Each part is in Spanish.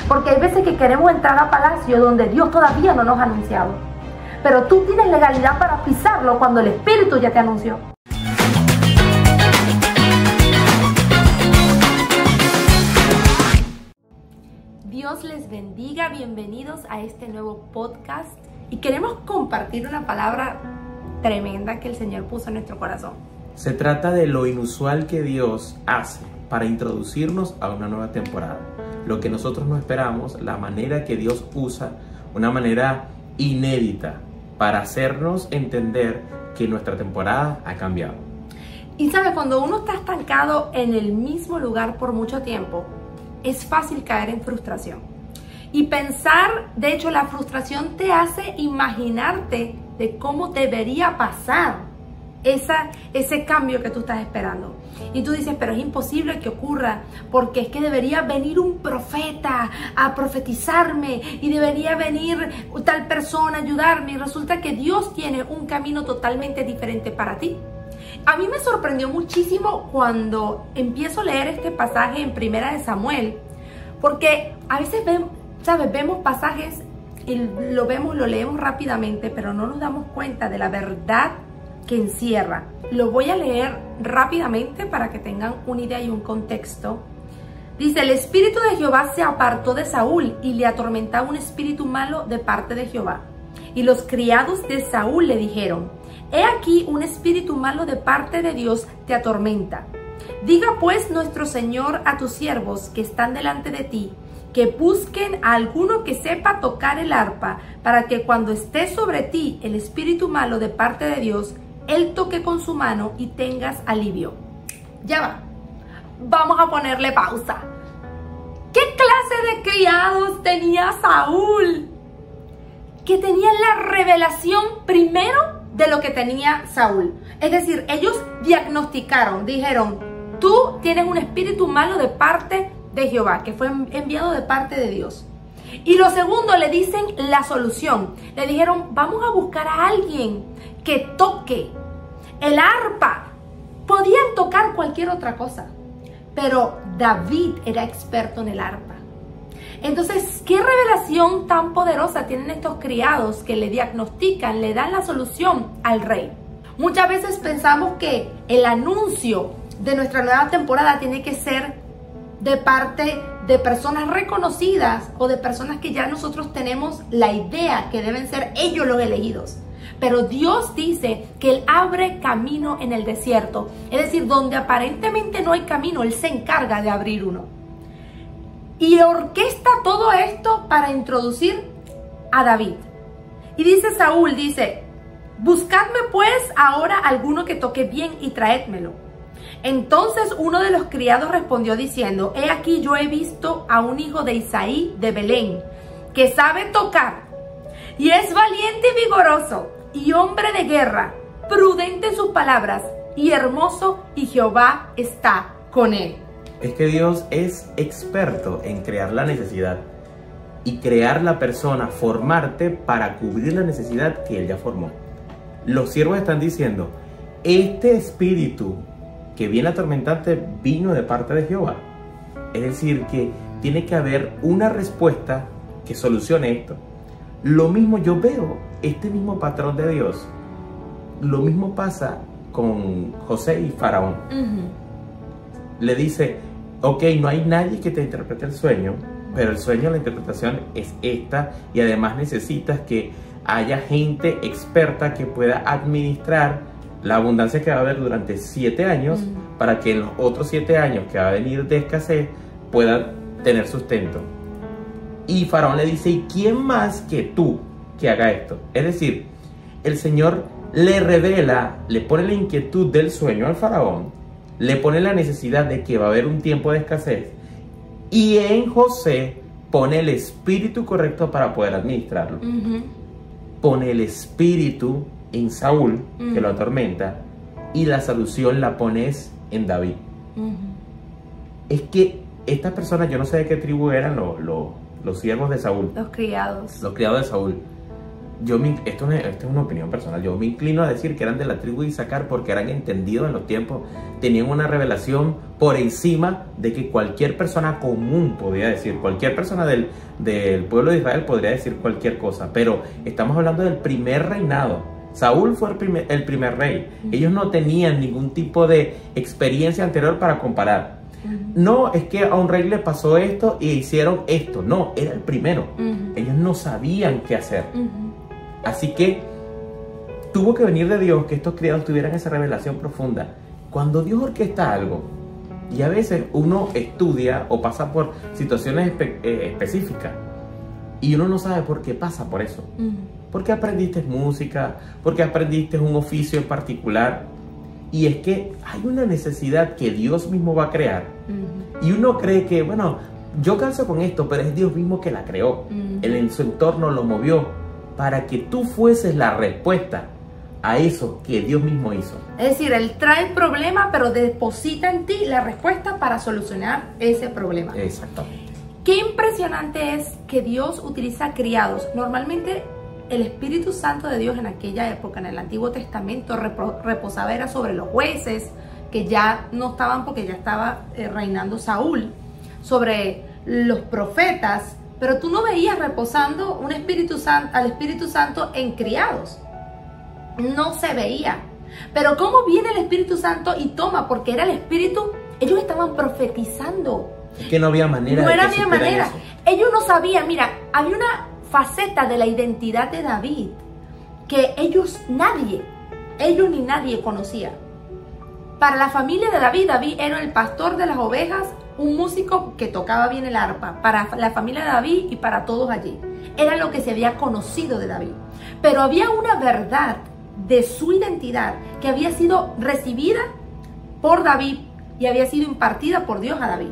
Porque hay veces que queremos entrar a palacio donde Dios todavía no nos ha anunciado. Pero tú tienes legalidad para pisarlo cuando el Espíritu ya te anunció. Dios les bendiga, bienvenidos a este nuevo podcast. Y queremos compartir una palabra tremenda que el Señor puso en nuestro corazón. Se trata de lo inusual que Dios hace para introducirnos a una nueva temporada. Lo que nosotros no esperamos, la manera que Dios usa, una manera inédita para hacernos entender que nuestra temporada ha cambiado. Y sabe, cuando uno está estancado en el mismo lugar por mucho tiempo, es fácil caer en frustración. Y pensar, de hecho, la frustración te hace imaginarte de cómo debería pasar ese cambio que tú estás esperando. Y tú dices, pero es imposible que ocurra, porque es que debería venir un profeta a profetizarme y debería venir tal persona a ayudarme. Y resulta que Dios tiene un camino totalmente diferente para ti. A mí me sorprendió muchísimo cuando empiezo a leer este pasaje en Primera de Samuel, porque a veces vemos pasajes y lo leemos rápidamente, pero no nos damos cuenta de la verdad que encierra. Lo voy a leer rápidamente para que tengan una idea y un contexto. Dice: el espíritu de Jehová se apartó de Saúl y le atormentaba un espíritu malo de parte de Jehová. Y los criados de Saúl le dijeron: he aquí un espíritu malo de parte de Dios te atormenta. Diga pues nuestro Señor a tus siervos que están delante de ti, que busquen a alguno que sepa tocar el arpa, para que cuando esté sobre ti el espíritu malo de parte de Dios, él toque con su mano y tengas alivio. Ya va. Vamos a ponerle pausa. ¿Qué clase de criados tenía Saúl? Que tenían la revelación primero de lo que tenía Saúl. Es decir, ellos diagnosticaron, dijeron: tú tienes un espíritu malo de parte de Jehová, que fue enviado de parte de Dios. Y lo segundo, le dicen la solución. Le dijeron: vamos a buscar a alguien que toque el arpa. Podían tocar cualquier otra cosa, pero David era experto en el arpa. Entonces, ¿qué revelación tan poderosa tienen estos criados que le diagnostican, le dan la solución al rey? Muchas veces pensamos que el anuncio de nuestra nueva temporada tiene que ser de parte de personas reconocidas o de personas que ya nosotros tenemos la idea que deben ser ellos los elegidos. Pero Dios dice que Él abre camino en el desierto. Es decir, donde aparentemente no hay camino, Él se encarga de abrir uno. Y orquesta todo esto para introducir a David. Y dice Saúl, dice: buscadme pues ahora alguno que toque bien y traédmelo. Entonces uno de los criados respondió diciendo: he aquí yo he visto a un hijo de Isaí de Belén, que sabe tocar, y es valiente y vigoroso, y hombre de guerra, prudente en sus palabras, y hermoso, y Jehová está con él. Es que Dios es experto en crear la necesidad y crear la persona, formarte para cubrir la necesidad que Él ya formó. Los siervos están diciendo: este espíritu que viene atormentante vino de parte de Jehová. Es decir, que tiene que haber una respuesta que solucione esto. Lo mismo yo veo, este mismo patrón de Dios, lo mismo pasa con José y Faraón. Le dice: ok, no hay nadie que te interprete el sueño, pero el sueño, la interpretación es esta, y además necesitas que haya gente experta que pueda administrar la abundancia que va a haber durante 7 años, para que en los otros 7 años que va a venir de escasez puedan tener sustento. Y Faraón le dice: ¿y quién más que tú que haga esto? Es decir, el Señor le revela, le pone la inquietud del sueño al Faraón, le pone la necesidad de que va a haber un tiempo de escasez, y en José pone el espíritu correcto para poder administrarlo. Pone el espíritu en Saúl, que lo atormenta, y la solución la pones en David. Es que estas personas, yo no sé de qué tribu eran los siervos de Saúl. Los criados. Los criados de Saúl. Esto es una opinión personal, yo me inclino a decir que eran de la tribu de Isaacar porque eran entendidos en los tiempos, tenían una revelación por encima de que cualquier persona común podía decir, cualquier persona del pueblo de Israel podría decir cualquier cosa, pero estamos hablando del primer reinado. Saúl fue el primer rey, ellos no tenían ningún tipo de experiencia anterior para comparar. No es que a un rey le pasó esto y hicieron esto, no, era el primero, ellos no sabían qué hacer. Así que tuvo que venir de Dios que estos criados tuvieran esa revelación profunda. Cuando Dios orquesta algo, y a veces uno estudia o pasa por situaciones específicas, y uno no sabe por qué pasa por eso. Porque aprendiste música, porque aprendiste un oficio en particular, y es que hay una necesidad que Dios mismo va a crear. Y uno cree que, bueno, yo calzo con esto, pero es Dios mismo que la creó. Él en su entorno lo movió para que tú fueses la respuesta a eso que Dios mismo hizo. Es decir, Él trae el problema, pero deposita en ti la respuesta para solucionar ese problema. Exactamente. Qué impresionante es que Dios utiliza criados. Normalmente el Espíritu Santo de Dios en aquella época, en el Antiguo Testamento, reposaba era sobre los jueces, que ya no estaban porque ya estaba reinando Saúl, sobre los profetas, pero tú no veías reposando al Espíritu Santo en criados. No se veía. Pero ¿cómo viene el Espíritu Santo y toma? Porque era el Espíritu, ellos estaban profetizando. Es que no había manera. No había manera. Ellos no sabían, mira, había una faceta de la identidad de David que ellos ni nadie conocía. Para la familia de David, David era el pastor de las ovejas, un músico que tocaba bien el arpa, para la familia de David y para todos allí. Era lo que se había conocido de David. Pero había una verdad de su identidad que había sido recibida por David y había sido impartida por Dios a David,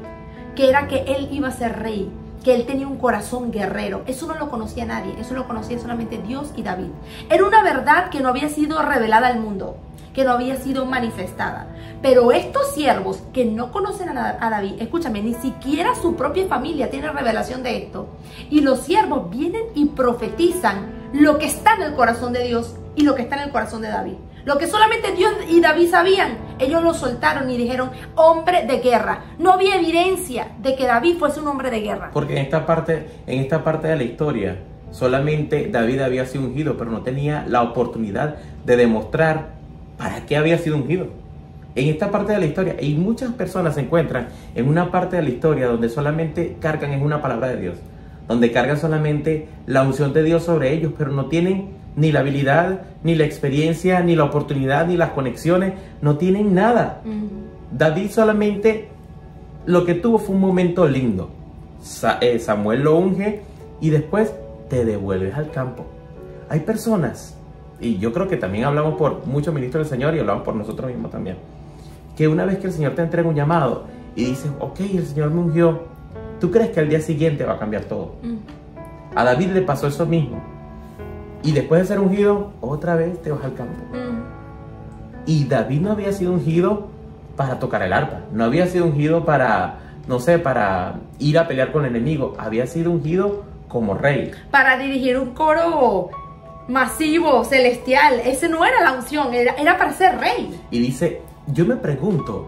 que era que él iba a ser rey, que él tenía un corazón guerrero. Eso no lo conocía nadie, eso lo conocía solamente Dios y David. Era una verdad que no había sido revelada al mundo, que no había sido manifestada. Pero estos siervos que no conocen a David, escúchame, ni siquiera su propia familia tiene revelación de esto. Y los siervos vienen y profetizan lo que está en el corazón de Dios y lo que está en el corazón de David. Lo que solamente Dios y David sabían, ellos lo soltaron y dijeron, hombre de guerra. No había evidencia de que David fuese un hombre de guerra. Porque en esta parte de la historia, solamente David había sido ungido, pero no tenía la oportunidad de demostrar para qué había sido ungido. En esta parte de la historia, y muchas personas se encuentran en una parte de la historia donde solamente cargan en una palabra de Dios, donde cargan solamente la unción de Dios sobre ellos, pero no tienen ni la habilidad, ni la experiencia, ni la oportunidad, ni las conexiones, no tienen nada. David solamente lo que tuvo fue un momento lindo. Samuel lo unge y después te devuelves al campo. Hay personas, y yo creo que también hablamos por muchos ministros del Señor y hablamos por nosotros mismos también, que una vez que el Señor te entrega un llamado y dices, ok, el Señor me ungió, ¿tú crees que al día siguiente va a cambiar todo? A David le pasó eso mismo. Y después de ser ungido, otra vez te vas al campo. Y David no había sido ungido para tocar el arpa. No había sido ungido para, no sé, para ir a pelear con el enemigo. Había sido ungido como rey. Para dirigir un coro masivo, celestial. Ese no era la unción, era para ser rey. Y dice, yo me pregunto,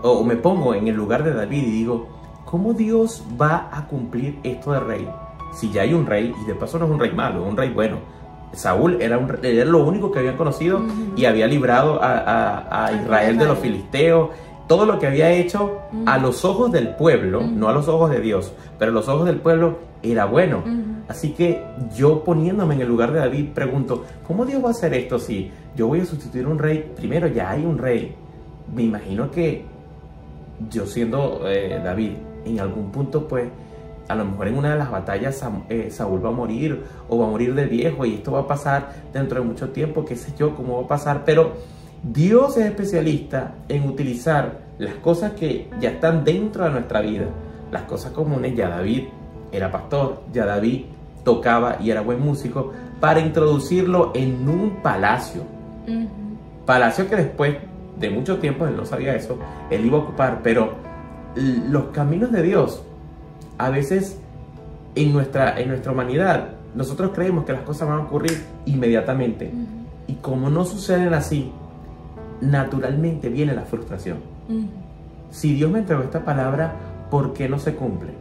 o me pongo en el lugar de David y digo, ¿cómo Dios va a cumplir esto de rey? Si ya hay un rey, y de paso no es un rey malo, es un rey bueno. Saúl era lo único que habían conocido y había librado a Israel de los filisteos. Todo lo que había hecho a los ojos del pueblo, no a los ojos de Dios, pero a los ojos del pueblo era bueno. Así que yo, poniéndome en el lugar de David, pregunto, ¿cómo Dios va a hacer esto si yo voy a sustituir a un rey? Primero, ya hay un rey. Me imagino que yo, siendo David, en algún punto, pues, a lo mejor en una de las batallas Saúl va a morir, o va a morir de viejo, y esto va a pasar dentro de mucho tiempo, qué sé yo, cómo va a pasar. Pero Dios es especialista en utilizar las cosas que ya están dentro de nuestra vida, las cosas comunes. Ya David era pastor, ya David tocaba y era buen músico, para introducirlo en un palacio. Palacio que después de mucho tiempo, él no sabía eso, él iba a ocupar. Pero los caminos de Dios, a veces en nuestra humanidad, nosotros creemos que las cosas van a ocurrir inmediatamente. Y como no suceden así, naturalmente viene la frustración. Si Dios me entregó esta palabra, ¿por qué no se cumple?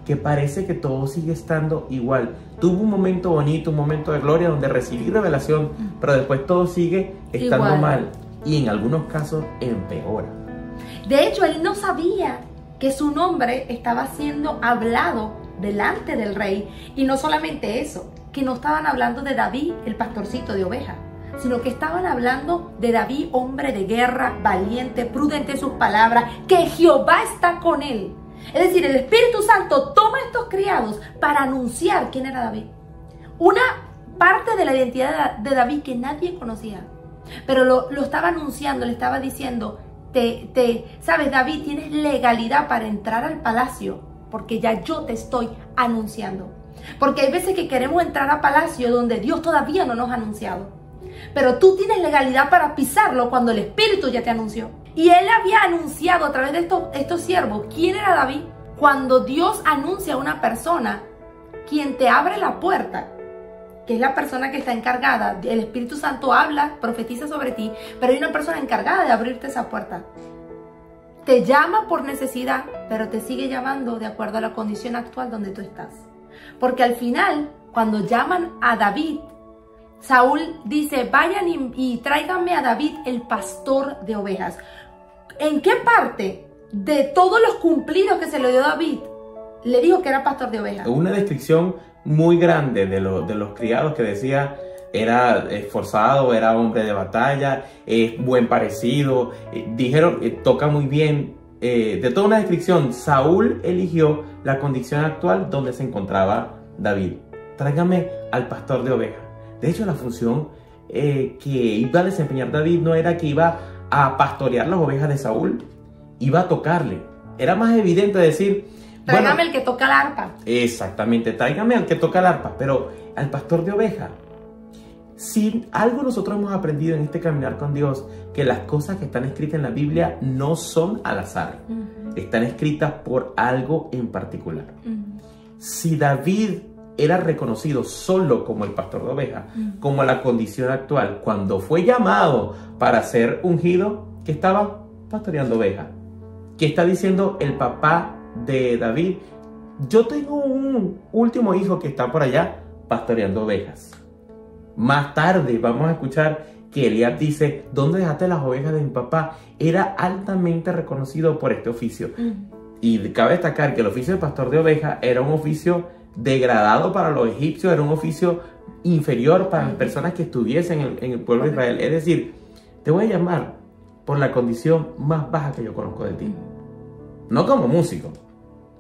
Que parece que todo sigue estando igual. Tuvo un momento bonito, un momento de gloria donde recibí revelación, pero después todo sigue estando igual, mal. Y en algunos casos empeora. De hecho, él no sabía que su nombre estaba siendo hablado delante del rey. Y no solamente eso, que no estaban hablando de David, el pastorcito de ovejas, sino que estaban hablando de David, hombre de guerra, valiente, prudente en sus palabras, que Jehová está con él. Es decir, el Espíritu Santo toma a estos criados para anunciar quién era David. Una parte de la identidad de David que nadie conocía, pero lo estaba anunciando, le estaba diciendo, sabes, David, tienes legalidad para entrar al palacio, porque ya yo te estoy anunciando. Porque hay veces que queremos entrar a palacio donde Dios todavía no nos ha anunciado, pero tú tienes legalidad para pisarlo cuando el Espíritu ya te anunció. Y él había anunciado a través de estos siervos quién era David. Cuando Dios anuncia a una persona, quien te abre la puerta, que es la persona que está encargada, el Espíritu Santo habla, profetiza sobre ti, pero hay una persona encargada de abrirte esa puerta. Te llama por necesidad, pero te sigue llamando de acuerdo a la condición actual donde tú estás. Porque al final, cuando llaman a David, Saúl dice, vayan y tráiganme a David, el pastor de ovejas. ¿En qué parte de todos los cumplidos que se le dio a David le dijo que era pastor de ovejas? Una descripción muy grande de los criados que decía, era esforzado, era hombre de batalla, buen parecido, dijeron, toca muy bien. De toda una descripción, Saúl eligió la condición actual donde se encontraba David. Tráigame al pastor de ovejas. De hecho, la función que iba a desempeñar David no era que iba a pastorear las ovejas de Saúl, iba a tocarle. Era más evidente decir, tráigame el que toca el arpa. Exactamente, tráigame al que toca el arpa, pero al pastor de ovejas. Si algo nosotros hemos aprendido en este caminar con Dios, que las cosas que están escritas en la Biblia no son al azar, están escritas por algo en particular. Si David era reconocido solo como el pastor de ovejas, como la condición actual, cuando fue llamado para ser ungido, que estaba pastoreando ovejas. ¿Qué está diciendo el papá de David? Yo tengo un último hijo que está por allá pastoreando ovejas. Más tarde vamos a escuchar que Eliab dice, ¿dónde dejaste las ovejas de mi papá? Era altamente reconocido por este oficio. Y cabe destacar que el oficio de pastor de ovejas era un oficio degradado para los egipcios, era un oficio inferior para las personas que estuviesen en el pueblo de Israel. Es decir, te voy a llamar por la condición más baja que yo conozco de ti. No como músico,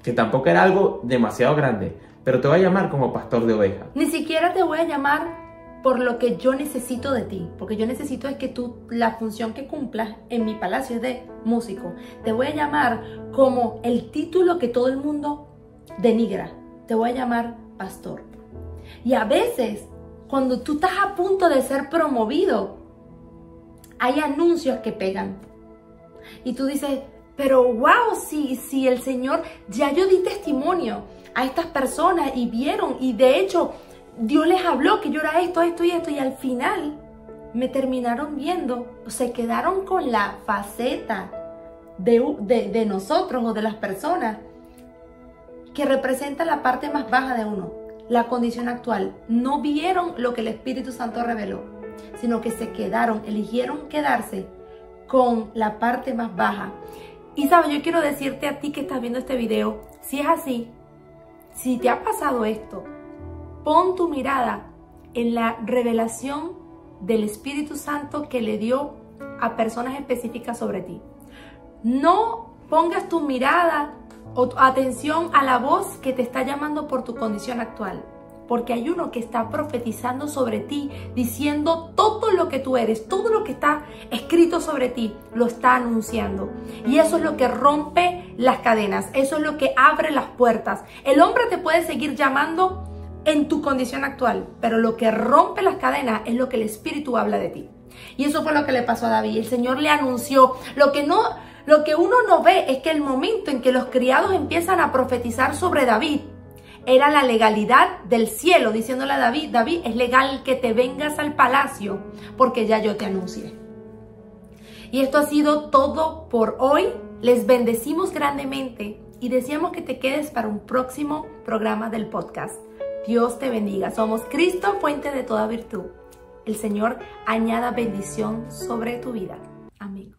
que tampoco era algo demasiado grande, pero te voy a llamar como pastor de ovejas. Ni siquiera te voy a llamar por lo que yo necesito de ti, porque yo necesito es que tú, la función que cumplas en mi palacio es de músico. Te voy a llamar como el título que todo el mundo denigra. Te voy a llamar pastor. Y a veces, cuando tú estás a punto de ser promovido, hay anuncios que pegan. Y tú dices, pero wow, si el Señor, ya yo di testimonio a estas personas y vieron, y de hecho, Dios les habló que yo era esto, esto y esto, y al final me terminaron viendo, se quedaron con la faceta de nosotros o de las personas que representa la parte más baja de uno, la condición actual. No vieron lo que el Espíritu Santo reveló, sino que se quedaron, eligieron quedarse con la parte más baja. Y sabes, yo quiero decirte a ti que estás viendo este video, si es así, si te ha pasado esto, pon tu mirada en la revelación del Espíritu Santo que le dio a personas específicas sobre ti. No pongas tu mirada o tu atención a la voz que te está llamando por tu condición actual, porque hay uno que está profetizando sobre ti, diciendo todo lo que tú eres, todo lo que está escrito sobre ti, lo está anunciando. Y eso es lo que rompe las cadenas, eso es lo que abre las puertas. El hombre te puede seguir llamando en tu condición actual, pero lo que rompe las cadenas es lo que el Espíritu habla de ti. Y eso fue lo que le pasó a David. El Señor le anunció. Lo que uno no ve es que el momento en que los criados empiezan a profetizar sobre David Era la legalidad del cielo, diciéndole a David, David, es legal que te vengas al palacio porque ya yo te anuncié. Y esto ha sido todo por hoy. Les bendecimos grandemente y deseamos que te quedes para un próximo programa del podcast. Dios te bendiga. Somos Cristo, fuente de toda virtud. El Señor añada bendición sobre tu vida. Amén.